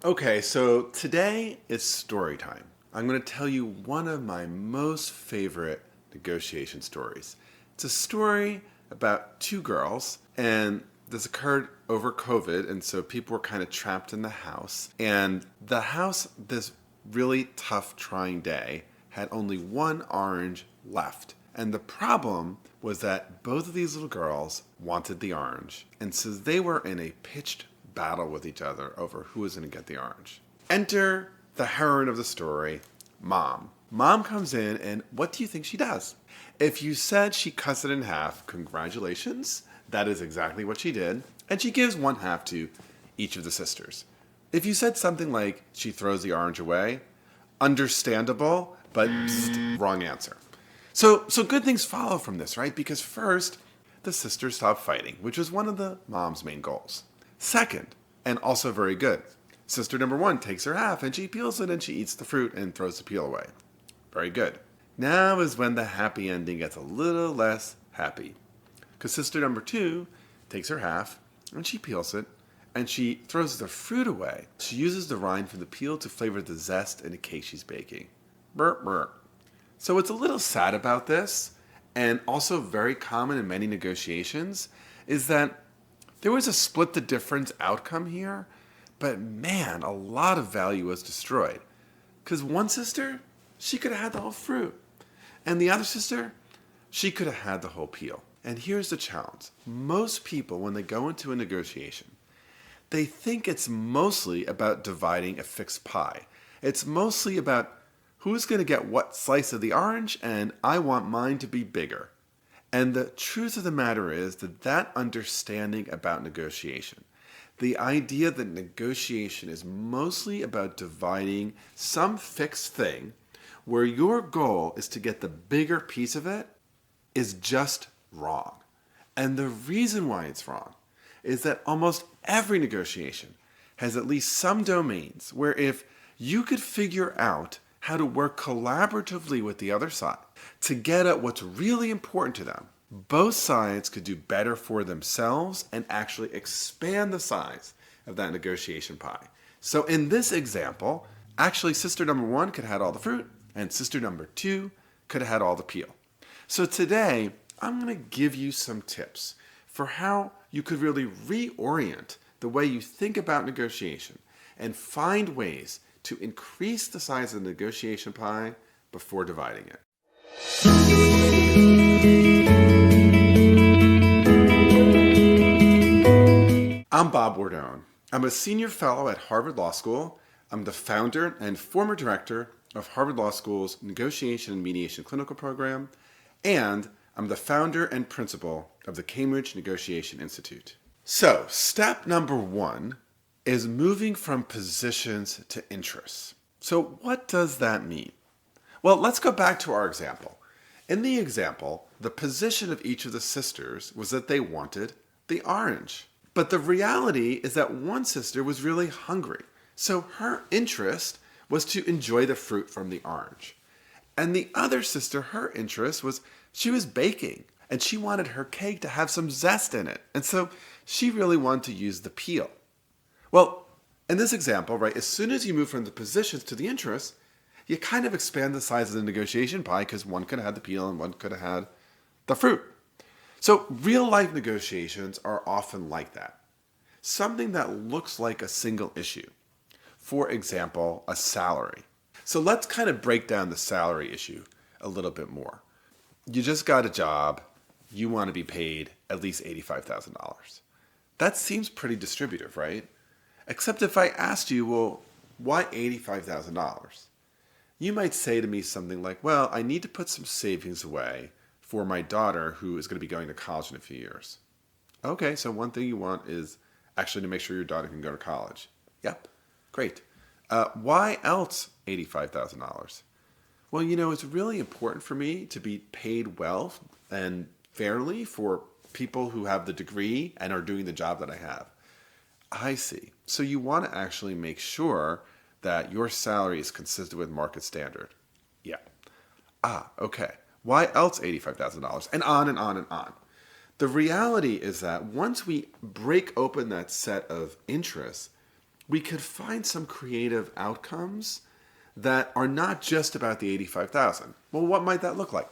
Okay, so today is story time. I'm going to tell you one of my most favorite negotiation stories. It's a story about two girls, and this occurred over COVID, and so people were kind of trapped in the house. And the house, this really tough, trying day, had only one orange left. And the problem was that both of these little girls wanted the orange, and so they were in a pitched battle with each other over who was going to get the orange. Enter the heroine of the story, Mom. Mom comes in, and what do you think she does? If you said she cuts it in half, congratulations. That is exactly what she did. And she gives one half to each of the sisters. If you said something like she throws the orange away, understandable, but wrong answer. So good things follow from this, right? Because first, the sisters stop fighting, which was one of the mom's main goals. Second, and also very good, sister number one takes her half and she peels it and she eats the fruit and throws the peel away. Very good. Now is when the happy ending gets a little less happy. Because sister number two takes her half and she peels it and she throws the fruit away. She uses the rind from the peel to flavor the zest in a cake she's baking. Burp, burp. So what's a little sad about this, and also very common in many negotiations, is that there was a split the difference outcome here, but man, a lot of value was destroyed. Because one sister, she could have had the whole fruit. And the other sister, she could have had the whole peel. And here's the challenge. Most people, when they go into a negotiation, they think it's mostly about dividing a fixed pie. It's mostly about who's going to get what slice of the orange, and I want mine to be bigger. And the truth of the matter is that understanding about negotiation, the idea that negotiation is mostly about dividing some fixed thing where your goal is to get the bigger piece of it, is just wrong. And the reason why it's wrong is that almost every negotiation has at least some domains where if you could figure out how to work collaboratively with the other side to get at what's really important to them, both sides could do better for themselves and actually expand the size of that negotiation pie. So in this example, actually sister number one could have had all the fruit and sister number two could have had all the peel. So today, I'm going to give you some tips for how you could really reorient the way you think about negotiation and find ways to increase the size of the negotiation pie before dividing it. I'm Bob Bordone. I'm a senior fellow at Harvard Law School. I'm the founder and former director of Harvard Law School's Negotiation and Mediation Clinical Program, and I'm the founder and principal of the Cambridge Negotiation Institute. So, step number one is moving from positions to interests. So what does that mean? Well, let's go back to our example. In the example, the position of each of the sisters was that they wanted the orange. But the reality is that one sister was really hungry. So her interest was to enjoy the fruit from the orange. And the other sister, her interest was she was baking and she wanted her cake to have some zest in it. And so she really wanted to use the peel. Well, in this example, right, as soon as you move from the positions to the interests, you kind of expand the size of the negotiation pie because one could have had the peel and one could have had the fruit. So real life negotiations are often like that. Something that looks like a single issue. For example, a salary. So let's kind of break down the salary issue a little bit more. You just got a job. You want to be paid at least $85,000. That seems pretty distributive, right? Except if I asked you, well, why $85,000? You might say to me something like, well, I need to put some savings away for my daughter who is going to be going to college in a few years. Okay, so one thing you want is actually to make sure your daughter can go to college. Yep, great. Why else $85,000? Well, it's really important for me to be paid well and fairly for people who have the degree and are doing the job that I have. I see. So you want to actually make sure that your salary is consistent with market standard. Yeah. Okay. Why else $85,000? And on and on and on. The reality is that once we break open that set of interests, we could find some creative outcomes that are not just about the 85,000. Well, what might that look like?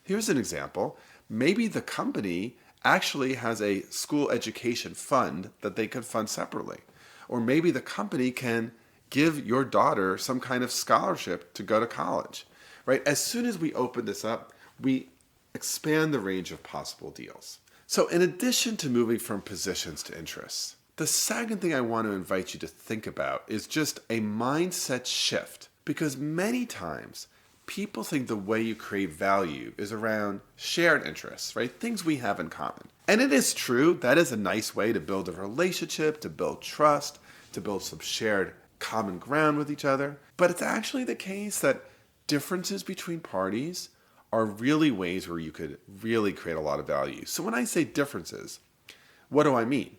Here's an example. Maybe the company actually has a school education fund that they could fund separately. Or maybe the company can give your daughter some kind of scholarship to go to college, right? As soon as we open this up, we expand the range of possible deals. So in addition to moving from positions to interests, the second thing I want to invite you to think about is just a mindset shift, because many times people think the way you create value is around shared interests, right? Things we have in common. And it is true, that is a nice way to build a relationship, to build trust, to build some shared common ground with each other. But it's actually the case that differences between parties are really ways where you could really create a lot of value. So when I say differences, what do I mean?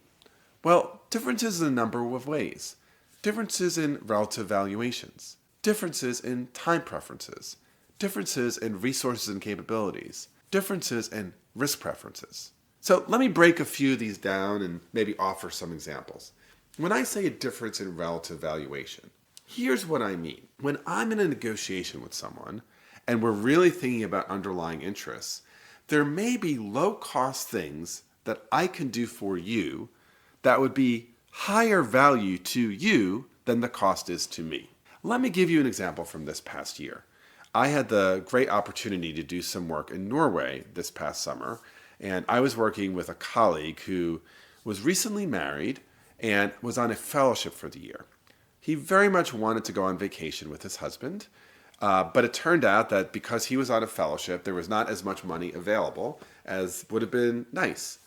Well, differences in a number of ways. Differences in relative valuations, differences in time preferences, differences in resources and capabilities, differences in risk preferences. So let me break a few of these down and maybe offer some examples. When I say a difference in relative valuation, here's what I mean. When I'm in a negotiation with someone and we're really thinking about underlying interests, there may be low-cost things that I can do for you that would be higher value to you than the cost is to me. Let me give you an example from this past year. I had the great opportunity to do some work in Norway this past summer, and I was working with a colleague who was recently married and was on a fellowship for the year. He very much wanted to go on vacation with his husband, but it turned out that because he was on a fellowship, there was not as much money available as would have been nice.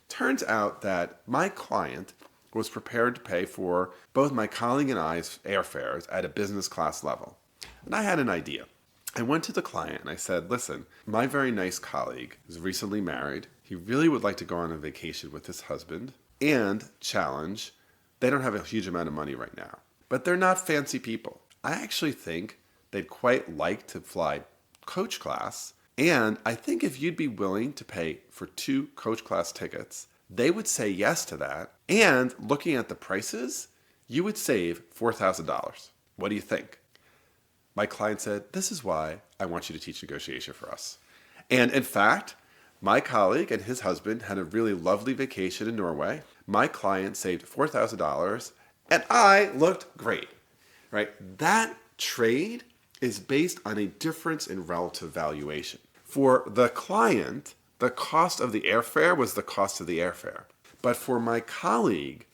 Turns out that my client was prepared to pay for both my colleague and I's airfares at a business class level. And I had an idea. I went to the client and I said, listen, my very nice colleague is recently married. He really would like to go on a vacation with his husband. And challenge, they don't have a huge amount of money right now. But they're not fancy people. I actually think they'd quite like to fly coach class. And I think if you'd be willing to pay for 2 coach class tickets, they would say yes to that. And looking at the prices, you would save $4,000. What do you think? My client said, this is why I want you to teach negotiation for us. And in fact, my colleague and his husband had a really lovely vacation in Norway. My client saved $4,000 and I looked great, right? That trade is based on a difference in relative valuation. For the client, the cost of the airfare was the cost of the airfare. But for my colleague,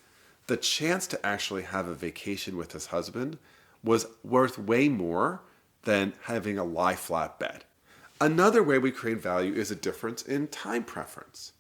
the chance to actually have a vacation with his husband was worth way more than having a lie flat bed. Another way we create value is a difference in time preference.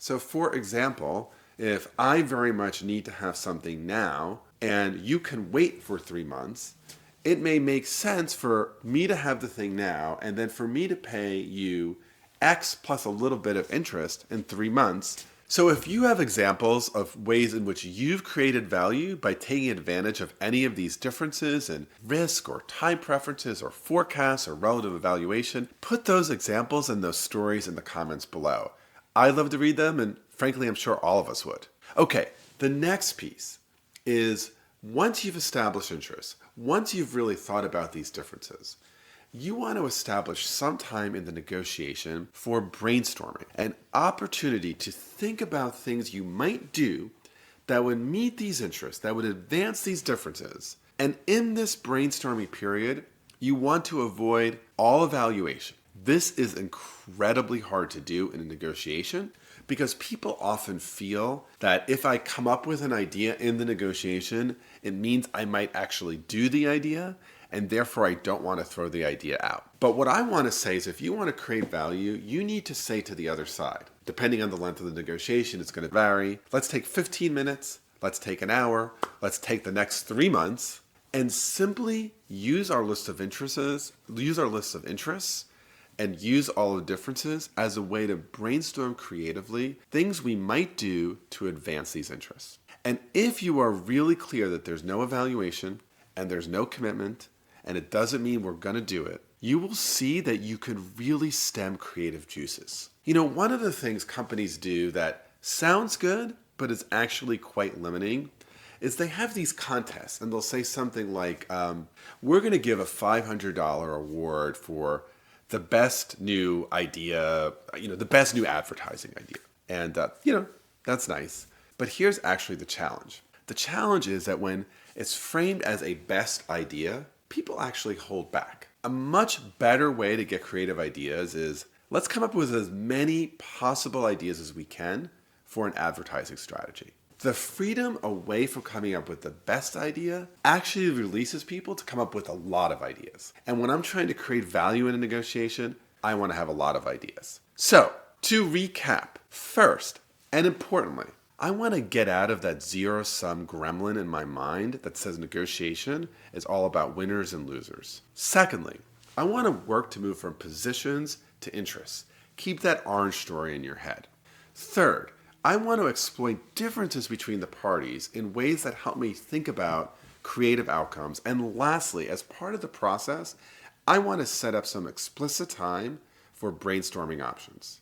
So for example, if I very much need to have something now and you can wait for 3 months, it may make sense for me to have the thing now and then for me to pay you X plus a little bit of interest in 3 months. So if you have examples of ways in which you've created value by taking advantage of any of these differences in risk or time preferences or forecasts or relative evaluation, put those examples and those stories in the comments below. I love to read them, and frankly, I'm sure all of us would. Okay, the next piece is once you've established interest, once you've really thought about these differences, you want to establish some time in the negotiation for brainstorming, an opportunity to think about things you might do that would meet these interests, that would advance these differences. And in this brainstorming period, you want to avoid all evaluation. This is incredibly hard to do in a negotiation because people often feel that if I come up with an idea in the negotiation, it means I might actually do the idea, and therefore I don't want to throw the idea out. But what I want to say is if you want to create value, you need to say to the other side, depending on the length of the negotiation, it's going to vary. Let's take 15 minutes, let's take an hour, let's take the next 3 months, and simply use our list of interests, and use all the differences as a way to brainstorm creatively things we might do to advance these interests. And if you are really clear that there's no evaluation and there's no commitment, and it doesn't mean we're going to do it, you will see that you could really stem creative juices. You know, one of the things companies do that sounds good, but is actually quite limiting, is they have these contests, and they'll say something like, we're going to give a $500 award for the best new idea, the best new advertising idea. And, that's nice. But here's actually the challenge. The challenge is that when it's framed as a best idea, people actually hold back. A much better way to get creative ideas is, let's come up with as many possible ideas as we can for an advertising strategy. The freedom away from coming up with the best idea actually releases people to come up with a lot of ideas. And when I'm trying to create value in a negotiation, I want to have a lot of ideas. So, to recap, first, and importantly, I want to get out of that zero-sum gremlin in my mind that says negotiation is all about winners and losers. Secondly, I want to work to move from positions to interests. Keep that orange story in your head. Third, I want to exploit differences between the parties in ways that help me think about creative outcomes. And lastly, as part of the process, I want to set up some explicit time for brainstorming options.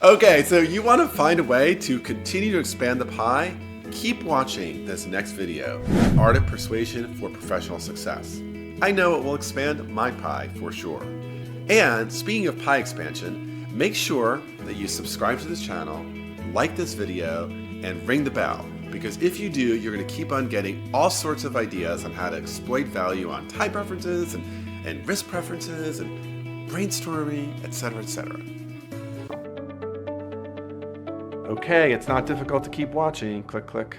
Okay, so you want to find a way to continue to expand the pie? Keep watching this next video, Art of Persuasion for Professional Success. I know it will expand my pie for sure. And speaking of pie expansion, make sure that you subscribe to this channel, like this video, and ring the bell, because if you do, you're going to keep on getting all sorts of ideas on how to exploit value on type preferences and risk preferences and brainstorming, etc., etc. Okay, it's not difficult to keep watching. Click, click.